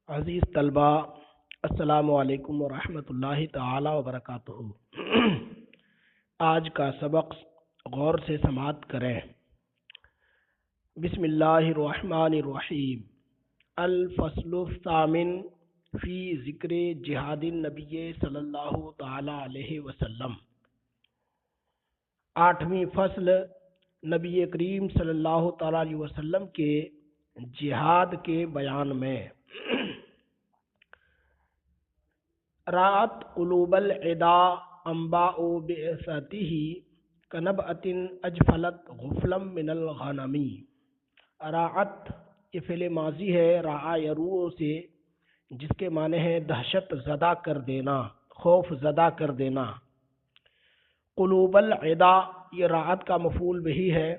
عزیز طلبہ، السلام علیکم ورحمۃ اللہ تعالی وبرکاتہ۔ آج کا سبق غور سے سماعت کریں۔ بسم اللہ الرحمن الرحیم۔ الفصل الثامن فی ذکر جہاد النبی صلی اللہ تعالی علیہ وسلم۔ 8ویں فصل نبی کریم صلی اللہ تعالی علیہ وسلم کے جہاد کے بیان میں۔ رات قلوب العدا انباء بعثته کنبعۃ اجفلت غفلا من الغنم۔ راعت یہ فعل ماضی ہے، رعا یرو سے، جس کے معنی ہے دہشت زدہ کر دینا، خوف زدہ کر دینا۔ قلوب العدا یہ راعت کا مفعول بہی ہے۔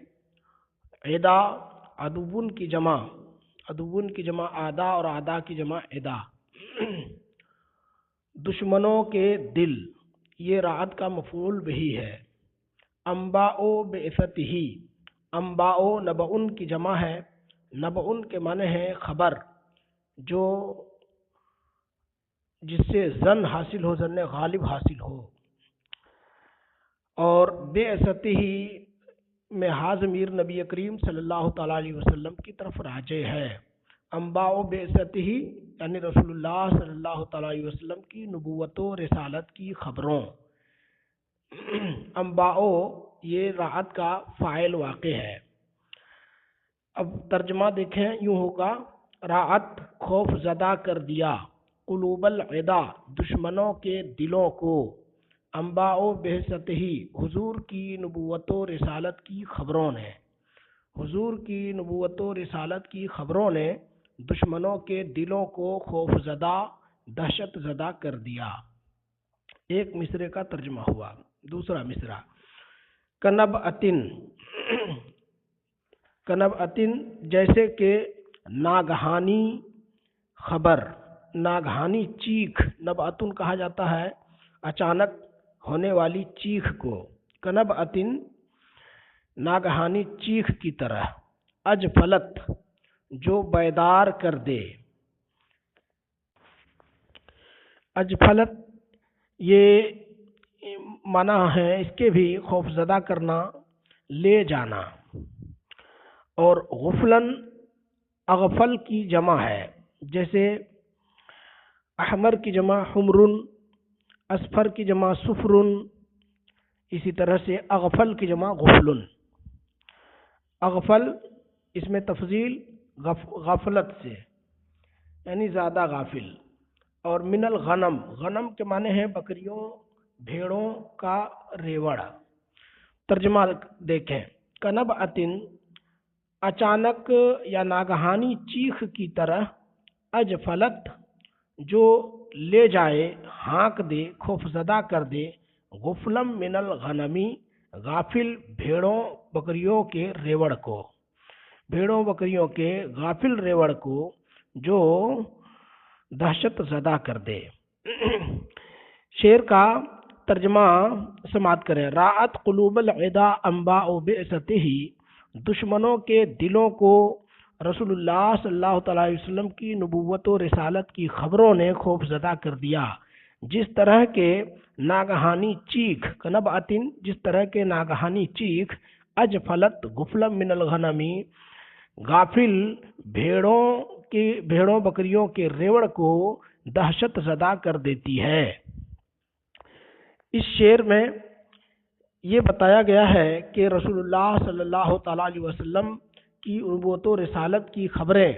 عدا عدوون کی جمع، عدوون کی جمع آدا اور آدا کی جمع عدا۔ دشمنوں کے دل یہ راعت کا مفعول بہی ہے۔ انباء بعثتہ، انباء نبعن کی جمع ہے۔ نبعن کے معنی ہے خبر، جو جس سے ظن حاصل ہو، ظن غالب حاصل ہو۔ اور بعثتہ میں ضمیر نبی کریم صلی اللہ تعالی علیہ وسلم کی طرف راجع ہے۔ انباء بعثتہ یعنی رسول اللہ صلی اللہ تعالی علیہ وسلم کی نبوت و رسالت کی خبروں۔ انباء یہ راعت کا فاعل واقع ہے۔ اب ترجمہ دیکھیں، یوں ہوگا: راعت خوف زدہ کر دیا، قلوب العدا دشمنوں کے دلوں کو، انباء بعثتہ حضور کی نبوت و رسالت کی خبروں نے، حضور کی نبوت و رسالت کی خبروں نے دشمنوں کے دلوں کو خوف زدہ، دہشت زدہ کر دیا۔ ایک مصرے کا ترجمہ ہوا۔ دوسرا مصرع: کنبعۃ، کنبعۃ جیسے کہ ناگہانی خبر، ناگہانی چیخ۔ نبعۃ کہا جاتا ہے اچانک ہونے والی چیخ کو۔ کنبعۃ ناگہانی چیخ کی طرح۔ اجفلت جو بیدار کر دے۔ اجفلت یہ معنی ہے اس کے بھی خوف زدہ کرنا، لے جانا۔ اور غفلن اغفل کی جمع ہے، جیسے احمر کی جمع حمرن، اصفر کی جمع صفرن، اسی طرح سے اغفل کی جمع غفلن۔ اغفل اس میں تفضیل غفلت سے یعنی زیادہ غافل۔ اور من الغنم، غنم کے معنی ہے بکریوں بھیڑوں کا ریوڑ۔ ترجمہ دیکھیں: کنبعۃ اچانک یا ناگہانی چیخ کی طرح، اجفلت جو لے جائے، ہانک دے، خوف زدہ کر دے، غفلا من الغنمی غافل بھیڑوں بکریوں کے ریوڑ کو، بھیڑوں بکریوں کے غافل ریوڑ کو جو دہشت زدہ کر دے۔ شعر کا ترجمہ سماعت کریں۔ راعت قلوب العدا انباء بعثتہ، دشمنوں کے دلوں کو رسول اللہ صلی اللہ تعالی علیہ وسلم کی نبوت و رسالت کی خبروں نے خوف زدہ کر دیا، جس طرح کے ناگہانی چیخ، کنبعۃ جس طرح کے ناگہانی چیخ، اجفلت غفلا من الغنمی غافل بھیڑوں بکریوں کے ریوڑ کو دہشت زدہ کر دیتی ہے۔ اس شعر میں یہ بتایا گیا ہے کہ رسول اللہ صلی اللہ تعالی علیہ وسلم کی نبوت و رسالت کی خبریں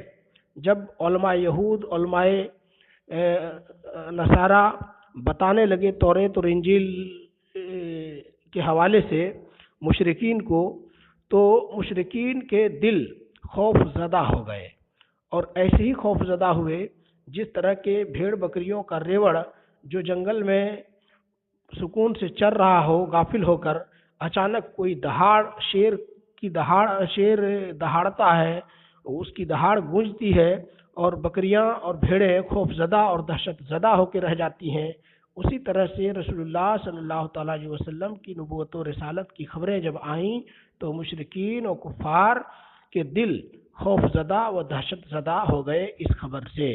جب علماء یہود، علماء نصارہ بتانے لگے توریت اور انجیل کے حوالے سے مشرکین کو، تو مشرکین کے دل خوف زدہ ہو گئے، اور ایسے ہی خوف زدہ ہوئے جس طرح کے بھیڑ بکریوں کا ریوڑ جو جنگل میں سکون سے چر رہا ہو، غافل ہو کر اچانک کوئی شیر دہاڑتا ہے، اس کی دہاڑ گونجتی ہے اور بکریاں اور بھیڑیں خوف زدہ اور دہشت زدہ ہو کے رہ جاتی ہیں۔ اسی طرح سے رسول اللہ صلی اللہ تعالی علیہ وسلم کی نبوت و رسالت کی خبریں جب آئیں تو مشرکین و کفار کے دل خوف زدہ و دہشت زدہ ہو گئے اس خبر سے۔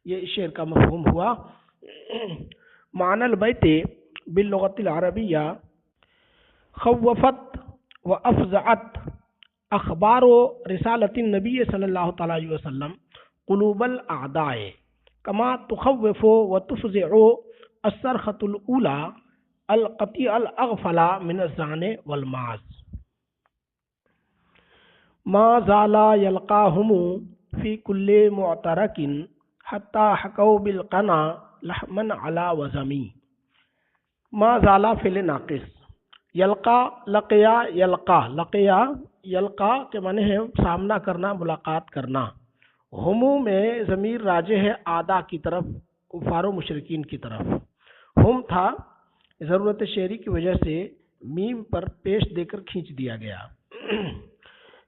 یہ اس شعر کا مفہوم ہوا۔ معنی البیت باللغت العربیہ خوفت و افزعت اخبار و رسالت النبی صلی اللہ تعالی علیہ وسلم قلوب الاعداء کما تخوف و تفزع الصرخۃ الاولی القطیع الاغفل من الزان والماز ما زال یلقاہم فی کل معترک حتی حکوا بالقنا لحما علی وزمی۔ ما زال فعل ناقص، یلقا لقیا لقیا یلقا کے معنی ہے سامنا کرنا، ملاقات کرنا۔ ہموں میں ضمیر راجع ہے اعداء کی طرف، کفار و مشرکین کی طرف۔ ہم تھا ضرورت شعری کی وجہ سے میم پر پیش دے کر کھینچ دیا گیا۔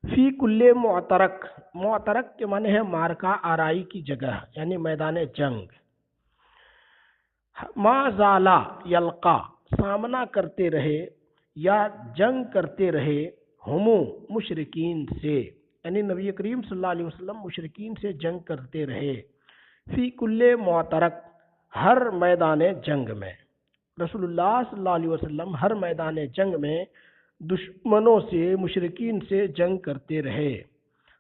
فی کل معترک، معترک کے معنی ہے مارکا آرائی کی جگہ یعنی میدان جنگ۔ ما زالا یلقا سامنا کرتے رہے یا جنگ کرتے رہے، ہموں مشرکین سے یعنی نبی کریم صلی اللہ علیہ وسلم مشرکین سے جنگ کرتے رہے۔ فی کل معترک ہر میدان جنگ میں، رسول اللہ صلی اللہ علیہ وسلم ہر میدان جنگ میں دشمنوں سے مشرکین سے جنگ کرتے رہے۔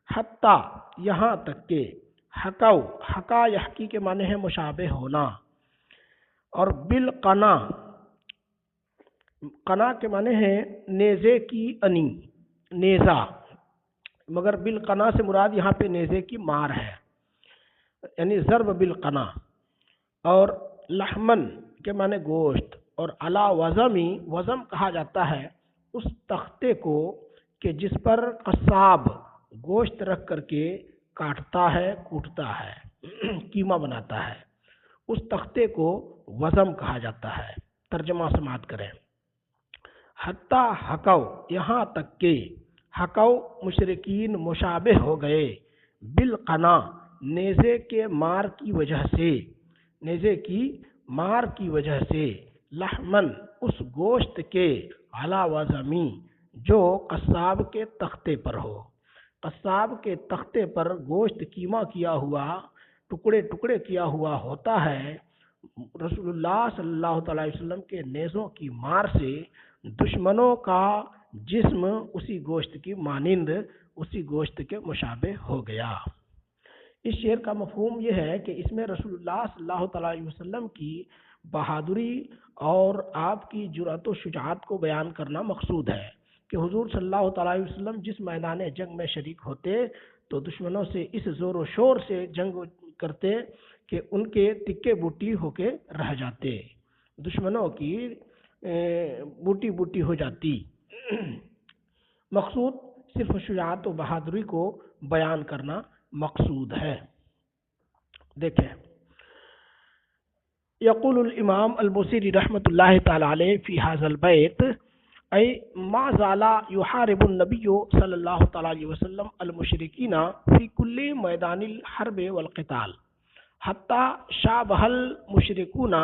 حتیٰ یہاں تک کہ حکوا، حکا یحکی کے معنی ہے مشابہ ہونا، اور بالقنا، قنا کے معنی ہے نیزے کی انی، نیزہ، مگر بالقنا سے مراد یہاں پہ نیزے کی مار ہے یعنی ضرب بالقنا، اور لحمن کے معنی گوشت، اور علی وزمی، وزم کہا جاتا ہے اس تختے کو کہ جس پر قصاب گوشت رکھ کر کے کاٹتا ہے، کوٹتا ہے، قیمہ بناتا ہے، اس تختے کو وزم کہا جاتا ہے۔ ترجمہ سماعت کریں۔ حتیٰ حکوا یہاں تک کہ، حکوا مشرکین مشابہ ہو گئے، بالقنا نیزے کے مار کی وجہ سے، نیزے کی مار کی وجہ سے، لحمن اس گوشت کے، علی وزمی جو قصاب کے تختے پر ہو۔ قصاب کے تختے پر گوشت قیمہ کیا ہوا، ٹکڑے ٹکڑے کیا ہوا ہوتا ہے، رسول اللہ صلی اللہ تعالی وسلم کے نیزوں کی مار سے دشمنوں کا جسم اسی گوشت کی مانند، اسی گوشت کے مشابہ ہو گیا۔ اس شعر کا مفہوم یہ ہے کہ اس میں رسول اللہ صلی اللہ تعالی علیہ وسلم کی بہادری اور آپ کی جرأت و شجاعت کو بیان کرنا مقصود ہے کہ حضور صلی اللہ تعالی علیہ وسلم جس میدان جنگ میں شریک ہوتے تو دشمنوں سے اس زور و شور سے جنگ کرتے کہ ان کے تکے بوٹی ہو کے رہ جاتے، دشمنوں کی بوٹی بوٹی ہو جاتی۔ مقصود صرف شجاعت و بہادری کو بیان کرنا مقصود ہے۔ دیکھیں، یقول الامام البوصیری رحمۃ اللہ تعالی علیہ فی ھذا البیت ای ما زال یحارب النبی صلی اللہ تعالی علیہ وسلم المشرکین فی کل میدان الحرب والقتال حتی شابہ المشرکون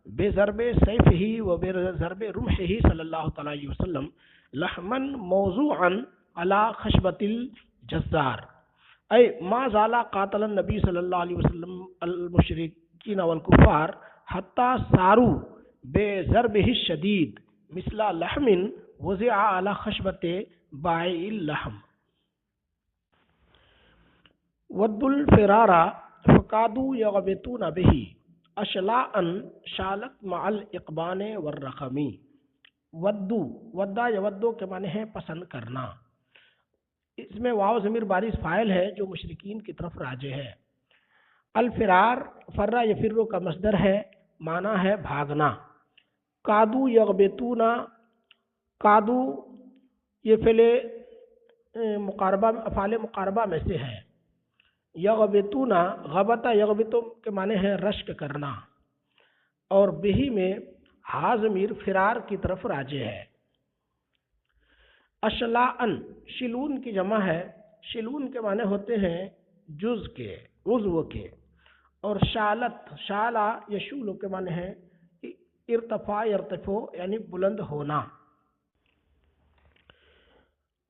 بضرب سیفہ و بضرب رمحہ صلی اللہ تعالی علیہ وسلم لحما موضوعا علی خشبۃ الجزار۔ اے ما زال قاتل النبی صلی اللہ علیہ وسلم المشرکین والکفار حتی صاروا بضربہ الشدید مثل لحم وضع علی خشبۃ بائع اللحم۔ ود الفرار فکادوا یغبطون بہ اشلاء شالت مع الاقبان والرقم۔ ودو، ودا یودو کے معنی ہے پسند کرنا، اس میں واو ضمیر بارز فاعل ہے جو مشرکین کی طرف راجع ہے۔ الفرار فرا یفر کا مصدر ہے، معنی ہے بھاگنا۔ کادو یغبطون، کادو یہ فعل مقاربہ، افعال مقاربہ میں سے ہے۔ یغبطون، غبط یغبط کے معنی ہے رشک کرنا، اور بہی میں ہا ضمیر فرار کی طرف راجع ہے۔ اشلاءن شلون کی جمع ہے، شلون کے معنی ہوتے ہیں جز کے، عضو کے، اور شالت، شالا یشول کے معنی ہے ارتفاع یرتفع یعنی بلند ہونا،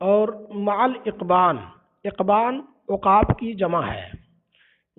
اور مع الاقبان، اقبان عقاب کی جمع ہے۔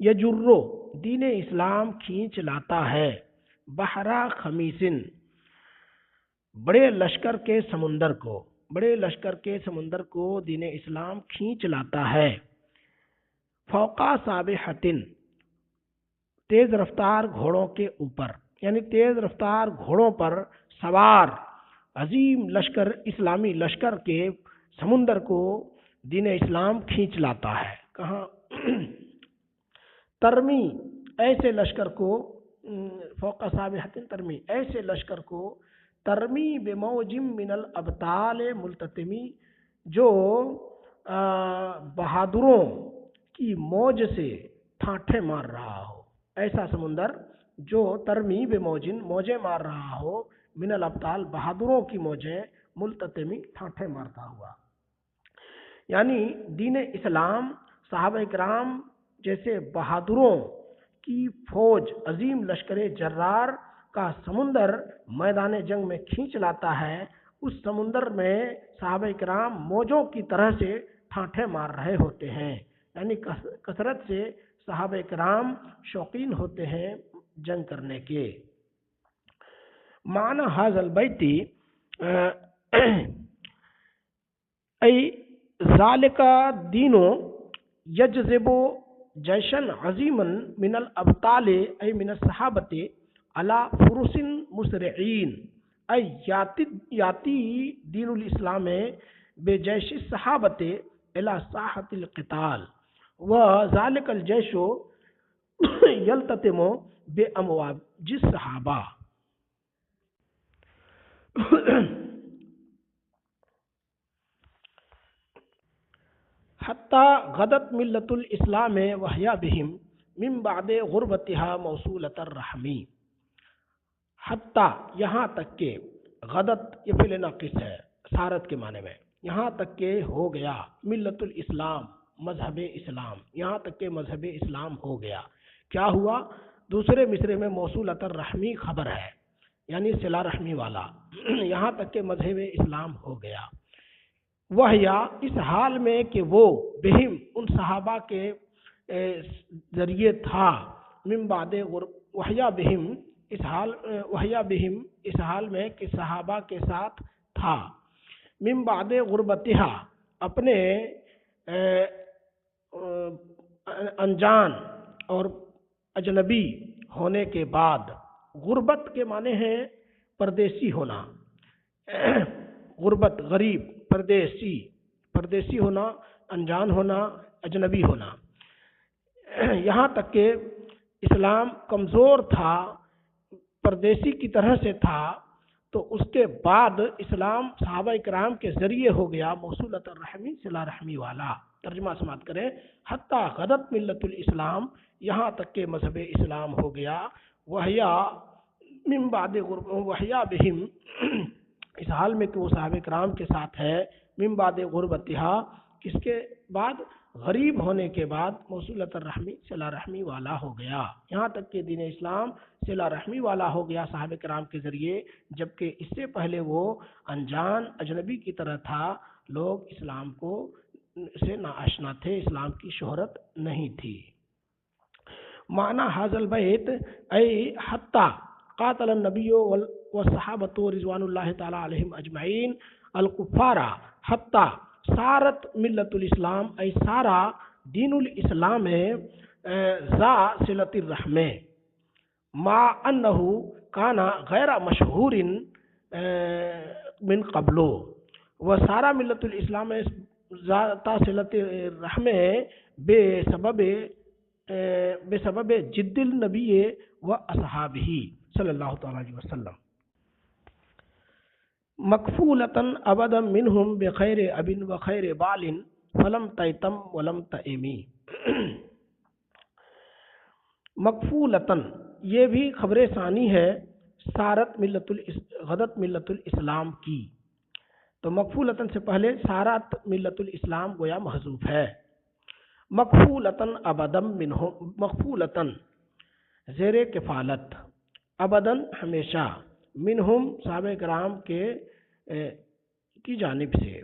یجرو دین اسلام کھینچ لاتا ہے، بحرا خمیسن بڑے لشکر کے سمندر کو، بڑے لشکر کے سمندر کو دین اسلام کھینچ لاتا ہے، فوقا سابحتن تیز رفتار گھوڑوں کے اوپر، یعنی تیز رفتار گھوڑوں پر سوار عظیم لشکر، اسلامی لشکر کے سمندر کو دین اسلام کھینچ لاتا ہے۔ کہاں؟ ترمی ایسے لشکر کو، فوق سابحۃ ترمی ایسے لشکر کو، ترمی بموجم من الابطال ملتتمی جو بہادروں کی موج سے ٹھاٹھے مار رہا ہو، ایسا سمندر جو ترمی بموجن موجیں مار رہا ہو، من الابطال بہادروں کی موجیں، ملتتمی ٹھاٹھے مارتا ہوا۔ یعنی دین اسلام صحابہ کرام جیسے بہادروں کی فوج، عظیم لشکر جرار کا سمندر میدان جنگ میں کھینچ لاتا ہے، اس سمندر میں صحابہ کرام موجوں کی طرح سے ٹھاٹھے مار رہے ہوتے ہیں، یعنی کثرت سے صحابہ کرام شوقین ہوتے ہیں جنگ کرنے کے۔ معنی ھذا البیت ای ذالک دین یجذب جیشن عظیما من الابطال ای من الصحابۃ علی فرس مسرعین ای یاتی دین الاسلام بجیش الصحابۃ الی ساحۃ القتال وذالک الجیش یلتتم بامواج الصحابہ۔ حتی غدت ملت الاسلام وہی بہم من بعد غربتها موصولۃ الرحمی۔ حتی یہاں تک کہ، غدت یہ فعل ناقص ہے سارت کے معنی میں، یہاں تک کہ ہو گیا، ملت الاسلام مذہب اسلام، یہاں تک کہ مذہب اسلام ہو گیا۔ کیا ہوا؟ دوسرے مصرے میں موصولۃ الرحمی خبر ہے، یعنی صلہ رحمی والا، یہاں تک کہ مذہب اسلام ہو گیا۔ وہیا اس حال میں کہ وہ بہم ان صحابہ کے ذریعے تھا، من بعد وہیا بہم اس حال، وہیا بہم اس حال میں کہ صحابہ کے ساتھ تھا، من بعد غربتہا اپنے انجان اور اجنبی ہونے کے بعد۔ غربت کے معنی ہے پردیسی ہونا، غربت غریب، پردیسی، پردیسی ہونا، انجان ہونا، اجنبی ہونا۔ یہاں تک کہ اسلام کمزور تھا، پردیسی کی طرح سے تھا، تو اس کے بعد اسلام صحابہ کرام کے ذریعے ہو گیا موصولۃ الرحمی، صلہ رحمی والا۔ ترجمہ سماعت کریں۔ حتی غدت ملت الاسلام یہاں تک کہ مذہب اسلام ہو گیا، وہیا من بعد وہیا بہم اس حال میں کہ وہ صحابہ کرام کے ساتھ ہے، من بعد غربتہا کس کے بعد؟ غریب ہونے کے بعد، موصولۃ الرحمی صلہ رحمی والا ہو گیا، یہاں تک کہ دین اسلام صلہ رحمی والا ہو گیا صحابہ کرام کے ذریعے، جبکہ اس سے پہلے وہ انجان اجنبی کی طرح تھا، لوگ اسلام کو سے ناآشنا تھے، اسلام کی شہرت نہیں تھی۔ معنی ھذا البیت ای حتی قاتل النبی والصحابۃ رضوان اللہ تعالی علیہم اجمعین الکفار حتی صارت ملت الاسلام ای سارا دین الاسلام ذا صلۃ الرحم ما انہ کان غیر مشہور من قبل و سارا ملت الاسلام ذات صلۃ الرحم بسبب جد النبی و اصحابہ صلی اللہ تعالی علیہ وسلم مکفولتاً ابدا منہم بخیر اب و خیر بال فلم تیتم ولم تیمی۔ مکفولتاً یہ بھی خبر ثانی ہے، سارت غدت ملت الاسلام کی، تو مکفولتاً سے پہلے سارت ملت الاسلام گویا محذوف ہے۔ مکفولتاً ابدم منہم، مکفولتاً زیر کفالت، ابداً ہمیشہ، منہم صحابہ کرام کے کی جانب سے،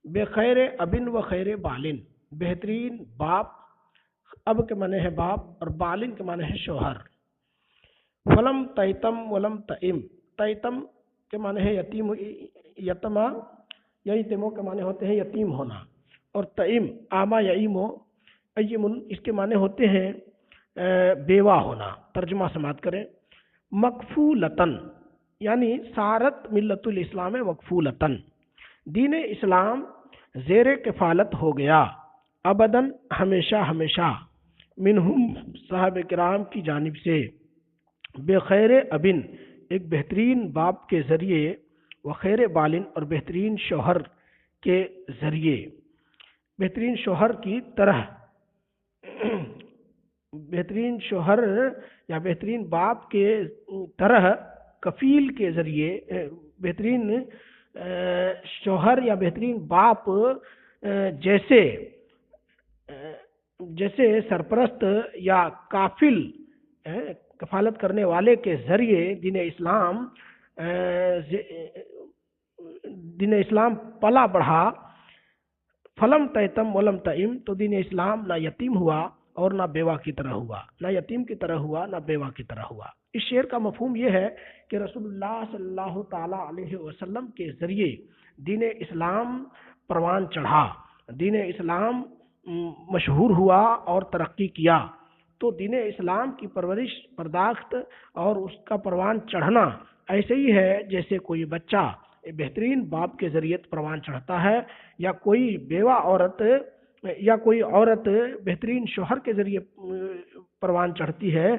بخیر ابن و خیر بالن بہترین باپ اب کے معنی ہے باپ اور بالن کے معنی ہے شوہر. فلم تیتم ولم تئم، تیتم کے معنی ہے یتیم، یتما یا یتیموں کے معنی ہوتے ہیں یتیم ہونا، اور تئم آما یعیمو ایمن اس کے معنی ہوتے ہیں بیوہ ہونا. ترجمہ سماعت کریں. مکفولتن یعنی سارت ملت الاسلام مکفولتن، دین اسلام زیر کفالت ہو گیا، ابداً ہمیشہ ہمیشہ، منہم صحابہ کرام کی جانب سے، بخیر ابن ایک بہترین باپ کے ذریعے، و خیر بالن اور بہترین شوہر کے ذریعے، بہترین شوہر کی طرح، بہترین شوہر یا بہترین باپ کے طرح، کفیل کے ذریعے، بہترین شوہر یا بہترین باپ جیسے سرپرست یا کافل کفالت کرنے والے کے ذریعے دین اسلام پلا بڑھا. فلم تیتم ولم تئم، تو دین اسلام نہ یتیم ہوا اور نہ بیوہ کی طرح ہوا، نہ یتیم کی طرح ہوا نہ بیوہ کی طرح ہوا. اس شعر کا مفہوم یہ ہے کہ رسول اللہ صلی اللہ تعالی علیہ وسلم کے ذریعے دین اسلام پروان چڑھا، دین اسلام مشہور ہوا اور ترقی کیا. تو دین اسلام کی پرورش، پرداخت اور اس کا پروان چڑھنا ایسے ہی ہے جیسے کوئی بچہ بہترین باپ کے ذریعے پروان چڑھتا ہے، یا کوئی بیوہ عورت یا کوئی عورت بہترین شوہر کے ذریعے پروان چڑھتی ہے،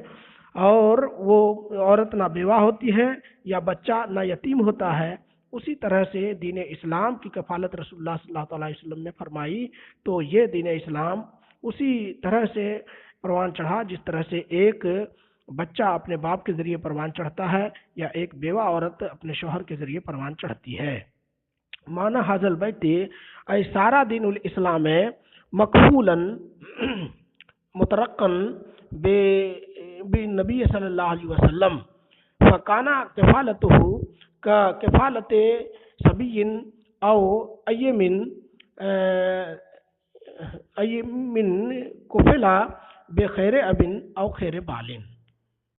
اور وہ عورت نہ بیوہ ہوتی ہے یا بچہ نہ یتیم ہوتا ہے. اسی طرح سے دین اسلام کی کفالت رسول اللہ صلی اللہ علیہ وسلم نے فرمائی. تو یہ دین اسلام اسی طرح سے پروان چڑھا جس طرح سے ایک بچہ اپنے باپ کے ذریعے پروان چڑھتا ہے یا ایک بیوہ عورت اپنے شوہر کے ذریعے پروان چڑھتی ہے. معنی حاضل بیتی ای سارا دین الاسلام مقبولاً مترقن بنبی صلی اللہ علیہ وسلم، فکانا کفالتہ کا کفالت صبی او ایمن کفلا بخیر ابن او خیر بالن.